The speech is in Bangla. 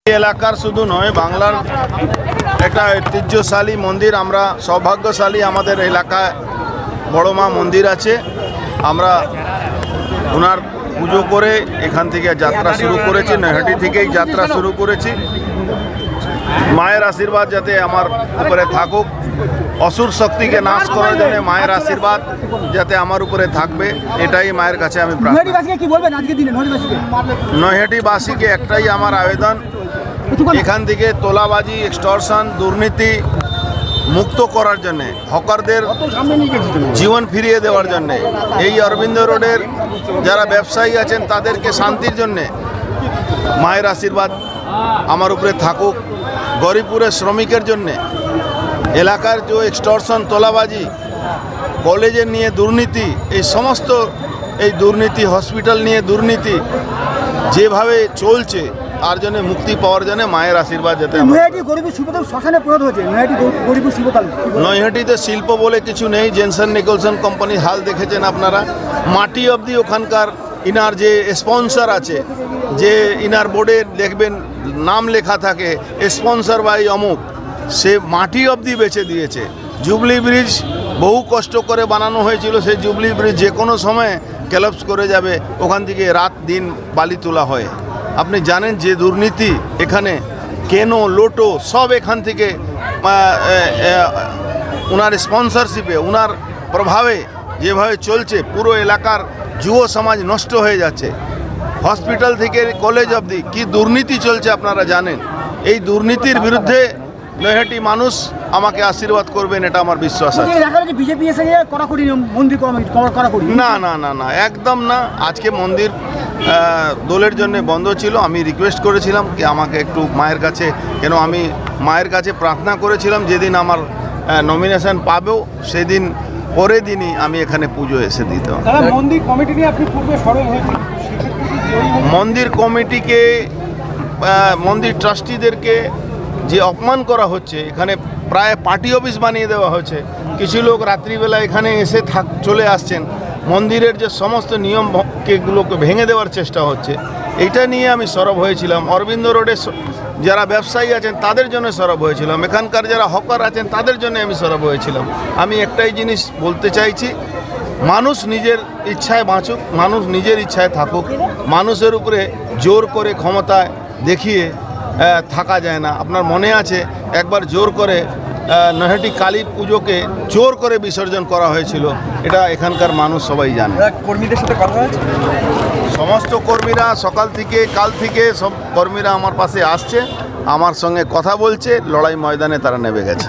এলাকার শুধু নয়, বাংলার একটা ঐতিহ্যশালী মন্দির। আমরা সৌভাগ্যশালী, আমাদের এলাকায় বড় মা মন্দির আছে। আমরা ওনার পুজো করে এখান থেকে যাত্রা শুরু করেছি, নৈহাটি থেকেই যাত্রা শুরু করেছি। মায়ের আশীর্বাদ যাতে আমার উপরে থাকুক, অসুর শক্তিকে নাশ করার জন্য মায়ের আশীর্বাদ যাতে আমার উপরে থাকবে, এটাই মায়ের কাছে আমি প্রার্থনা। নৈহাটিবাসীকে একটাই আমার আবেদন, এখান থেকে তোলাবাজি, এক্সটর্শন, দুর্নীতি মুক্ত করার জন্যে, হকারদের জীবন ফিরিয়ে দেওয়ার জন্যে, এই অরবিন্দ রোডের যারা ব্যবসায়ী আছেন তাদেরকে শান্তির জন্যে মায়ের আশীর্বাদ আমার উপরে থাকুক। গরিবপুরের শ্রমিকের জন্যে, এলাকার যে এক্সটর্শন, তোলাবাজি, কলেজের নিয়ে দুর্নীতি, এই সমস্ত এই দুর্নীতি, হসপিটাল নিয়ে দুর্নীতি যেভাবে চলছে তার জন্য মুক্তি পাওয়ার জন্য মায়ের আশীর্বাদ যাতে। নৈহাটিতে শিল্প বলে কিছু নেই। জেনসন নিকলসন কোম্পানির হাল দেখেছেন আপনারা। মাটি অবধি ওখানকার ইনার যে স্পন্সর আছে, যে ইনার বোর্ডে দেখবেন নাম লেখা থাকে স্পন্সর বাই অমুক, সে মাটি অবধি বেচে দিয়েছে। জুবলি ব্রিজ বহু কষ্ট করে বানানো হয়েছিল, সেই জুবলি ব্রিজ যে কোনো সময় ক্যালাপস করে যাবে, ওখান থেকে রাত দিন বালি তোলা হয়। আপনি জানেন যে দুর্নীতি এখানে, কেনো লোটো সব এখান থেকে ওনার স্পন্সরশিপে, ওনার প্রভাবে যেভাবে চলছে, পুরো এলাকার যুব সমাজ নষ্ট হয়ে যাচ্ছে। হসপিটাল থেকে কলেজ অবধি কি দুর্নীতি চলছে আপনারা জানেন। এই দুর্নীতির বিরুদ্ধে নৈহাটি মানুষ আমাকে আশীর্বাদ করবেন, এটা আমার বিশ্বাস আছে। না না না না, একদম না। আজকে মন্দির দোলের জন্য বন্ধ ছিল। আমি রিকোয়েস্ট করেছিলাম কি আমাকে একটু মায়ের কাছে, কেন আমি মায়ের কাছে প্রার্থনা করেছিলাম যেদিন আমার নমিনেশন পাবো সেদিন পরের দিনই আমি এখানে পুজো এসে দিতাম। মন্দির কমিটি নিয়ে আপনি পূর্বে সরব হয়েছেন, মন্দির কমিটিকে, মন্দির ট্রাস্টিদেরকে যে অপমান করা হচ্ছে, এখানে প্রায় পার্টি অফিস বানিয়ে দেওয়া হচ্ছে। কিছু লোক রাত্রিবেলা এখানে এসে চলে আসছেন, মন্দিরের যে সমস্ত নিয়মগুলোকে ভেঙে দেওয়ার চেষ্টা হচ্ছে, এইটা নিয়ে আমি সরব হয়েছিলাম। অরবিন্দ রোডে যারা ব্যবসায়ী আছেন তাদের জন্য সরব হয়েছিলাম, এখানকার যারা হকার আছেন তাদের জন্য আমি সরব হয়েছিলাম। আমি একটাই জিনিস বলতে চাইছি, মানুষ নিজের ইচ্ছায় বাঁচুক, মানুষ নিজের ইচ্ছায় থাকুক। মানুষের উপরে জোর করে ক্ষমতায় দেখিয়ে থাকা যায় না। আপনার মনে আছে একবার জোর করে নৈহাটি কালী পুজোকে জোর করে বিসর্জন করা হয়েছিল, এটা এখানকার মানুষ সবাই জানে। কর্মীদের সাথে কথা হয়েছে, সমস্ত কর্মীরা সকাল থেকে, কাল থেকে সব কর্মীরা আমার পাশে আসছে, আমার সঙ্গে কথা বলছে, লড়াই ময়দানে তারা নেমে গেছে।